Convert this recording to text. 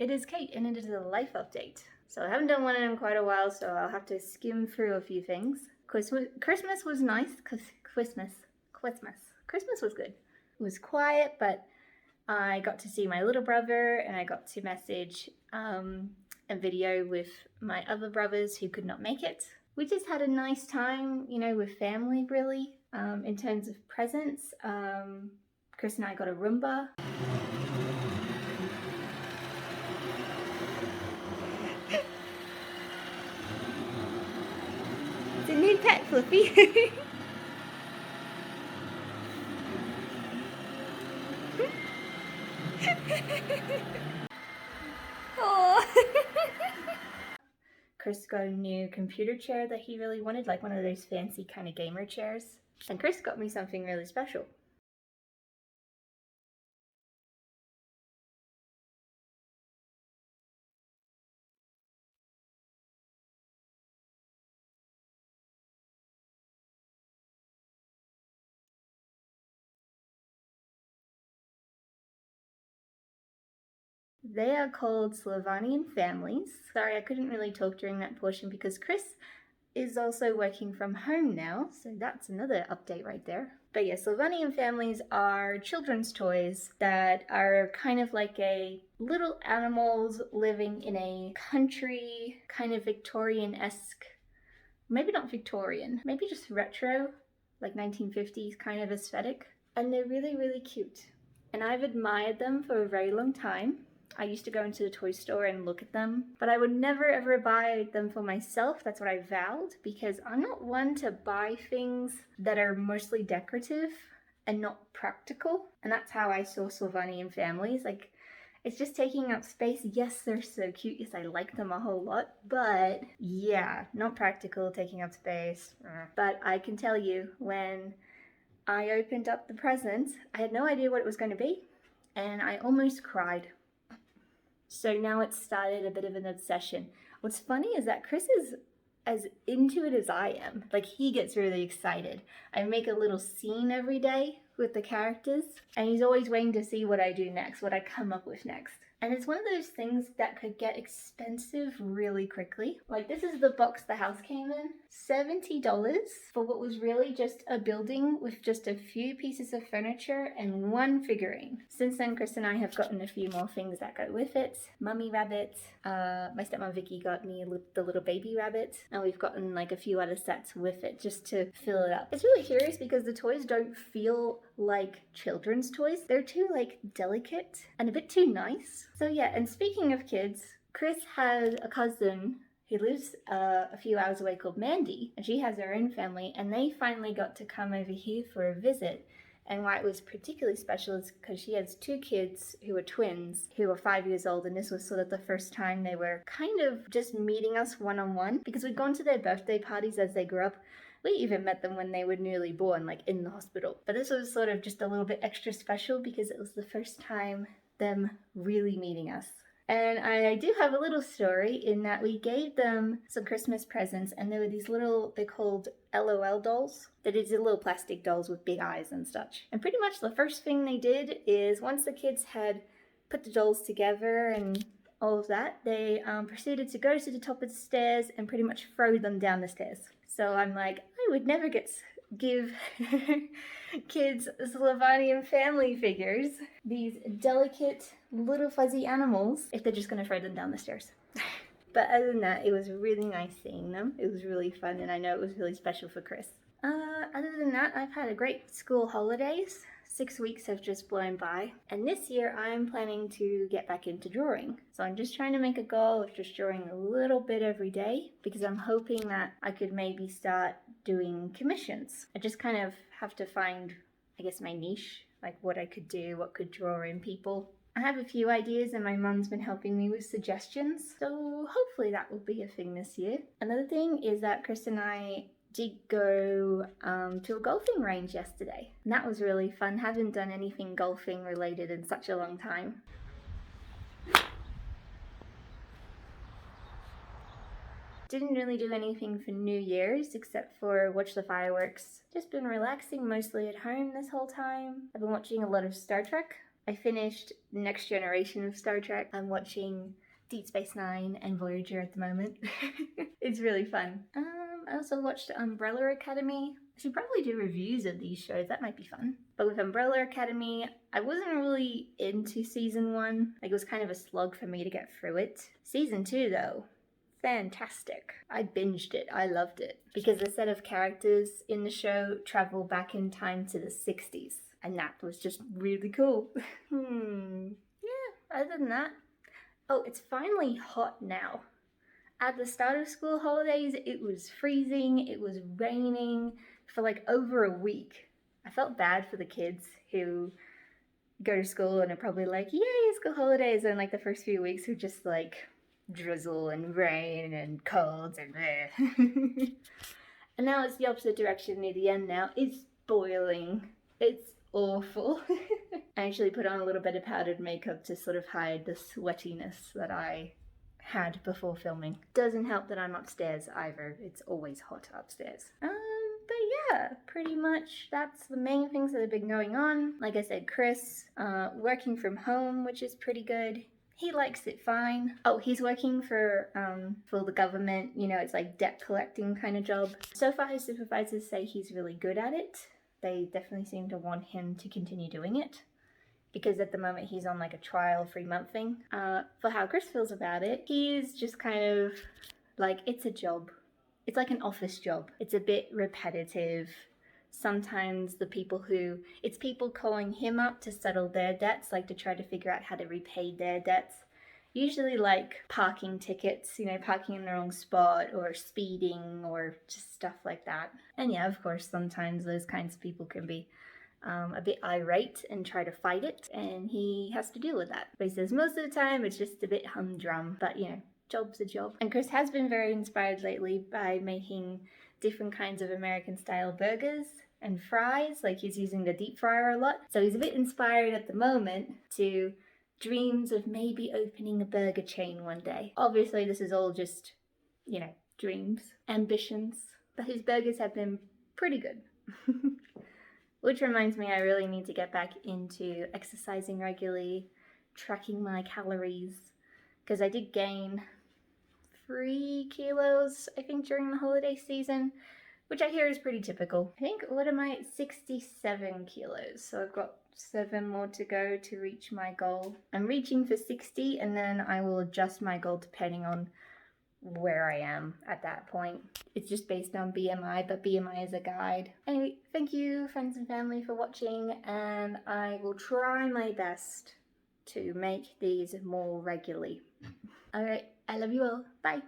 it is Kate and it is a life update. So I haven't done one in quite a while, so I'll have to skim through a few things. Christmas was nice, Christmas was good. It was quiet, but I got to see my little brother and I got to message a video with my other brothers who could not make it. We just had a nice time, with family, really, in terms of presents. Chris and I got a Roomba. It's a new pet, Fluffy. Oh. Chris got a new computer chair that he really wanted, like one of those fancy kind of gamer chairs. And Chris got me something really special. They are called Slovanian families. Sorry, I couldn't really talk during that portion because Chris is also working from home now, so that's another update right there. But yeah, Slovanian families are children's toys that are kind of like a little animals living in a country, kind of Victorian-esque, maybe not Victorian, maybe just retro, like 1950s kind of aesthetic. And they're really, really cute. And I've admired them for a very long time. I used to go into the toy store and look at them, but I would never ever buy them for myself. That's what I vowed, because I'm not one to buy things that are mostly decorative and not practical. And that's how I saw Slovanian families. Like, it's just taking up space. Yes, they're so cute. Yes, I like them a whole lot, but yeah, not practical, taking up space. But I can tell you, when I opened up the presents, I had no idea what it was going to be, and I almost cried. So now it's started a bit of an obsession. What's funny is that Chris is as into it as I am. Like, he gets really excited. I make a little scene every day with the characters, and he's always waiting to see what I do next, what I come up with next. And it's one of those things that could get expensive really quickly. Like, this is the box the house came in. $70 for what was really just a building with just a few pieces of furniture and one figurine. Since then, Chris and I have gotten a few more things that go with it. Mummy rabbit. My stepmom Vicky got me the little baby rabbit. And we've gotten like a few other sets with it just to fill it up. It's really curious because the toys don't feel like children's toys. They're too like delicate and a bit too nice. So yeah, and speaking of kids, Chris has a cousin who lives a few hours away called Mandy, and she has her own family, and they finally got to come over here for a visit. And why it was particularly special is because she has two kids who are twins, who are 5 years old, and this was sort of the first time they were kind of just meeting us one-on-one, because we'd gone to their birthday parties as they grew up. We even met them when they were newly born, like in the hospital. But this was sort of just a little bit extra special because it was the first time them really meeting us. And I do have a little story in that we gave them some Christmas presents, and there were these little, they're called LOL dolls. They're these little plastic dolls with big eyes and such. And pretty much the first thing they did is, once the kids had put the dolls together and all of that, they proceeded to go to the top of the stairs and pretty much throw them down the stairs. So I'm like, I would never give kids Slovanian family figures, these delicate little fuzzy animals, if they're just going to throw them down the stairs. But other than that, it was really nice seeing them. It was really fun, and I know it was really special for Chris. Other than that, I've had a great school holidays. 6 weeks have just blown by, and this year I'm planning to get back into drawing. So I'm just trying to make a goal of just drawing a little bit every day, because I'm hoping that I could maybe start doing commissions. I just kind of have to find, I guess, my niche, like what I could do, what could draw in people. I have a few ideas and my mum's been helping me with suggestions, so hopefully that will be a thing this year. Another thing is that Chris and I did go to a golfing range yesterday, and that was really fun. Haven't done anything golfing related in such a long time. Didn't really do anything for New Year's except for watch the fireworks. Just been relaxing mostly at home this whole time. I've been watching a lot of Star Trek. I finished Next Generation of Star Trek. I'm watching Deep Space Nine and Voyager at the moment. It's really fun. I also watched Umbrella Academy. I should probably do reviews of these shows. That might be fun. But with Umbrella Academy, I wasn't really into season 1. Like, it was kind of a slog for me to get through it. Season 2, though, fantastic. I binged it. I loved it. Because the set of characters in the show travel back in time to the 60s. And that was just really cool. Yeah, other than that. Oh, it's finally hot now. At the start of school holidays, it was freezing, it was raining for like over a week. I felt bad for the kids who go to school and are probably like, yay, school holidays, and like the first few weeks are just like drizzle and rain and colds and bleh. And now it's the opposite direction near the end now. It's boiling. It's awful. I actually put on a little bit of powdered makeup to sort of hide the sweatiness that I had before filming. Doesn't help that I'm upstairs either. It's always hot upstairs. But yeah, pretty much that's the main things that have been going on. Like I said, Chris, working from home, which is pretty good. He likes it fine. Oh, he's working for the government. You know, it's like debt collecting kind of job. So far, his supervisors say he's really good at it. They definitely seem to want him to continue doing it, because at the moment he's on like a trial 3-month thing. For how Chris feels about it, he's just kind of like, it's a job. It's like an office job. It's a bit repetitive. Sometimes it's people calling him up to settle their debts, like to try to figure out how to repay their debts. Usually like parking tickets, you know, parking in the wrong spot or speeding or just stuff like that. And yeah, of course, sometimes those kinds of people can be a bit irate and try to fight it, and he has to deal with that. But he says most of the time it's just a bit humdrum, but you know, job's a job. And Chris has been very inspired lately by making different kinds of American style burgers and fries. Like, he's using the deep fryer a lot, so he's a bit inspired at the moment to dreams of maybe opening a burger chain one day. Obviously this is all just, you know, dreams, ambitions, but his burgers have been pretty good. Which reminds me, I really need to get back into exercising regularly, tracking my calories, because I did gain 3 kilos, I think, during the holiday season, which I hear is pretty typical. I think, what am I at? 67 kilos, so I've got 7 more to go to reach my goal. I'm reaching for 60, and then I will adjust my goal depending on where I am at that point. It's just based on BMI, but BMI is a guide. Anyway, thank you friends and family for watching, and I will try my best to make these more regularly. Alright, I love you all. Bye.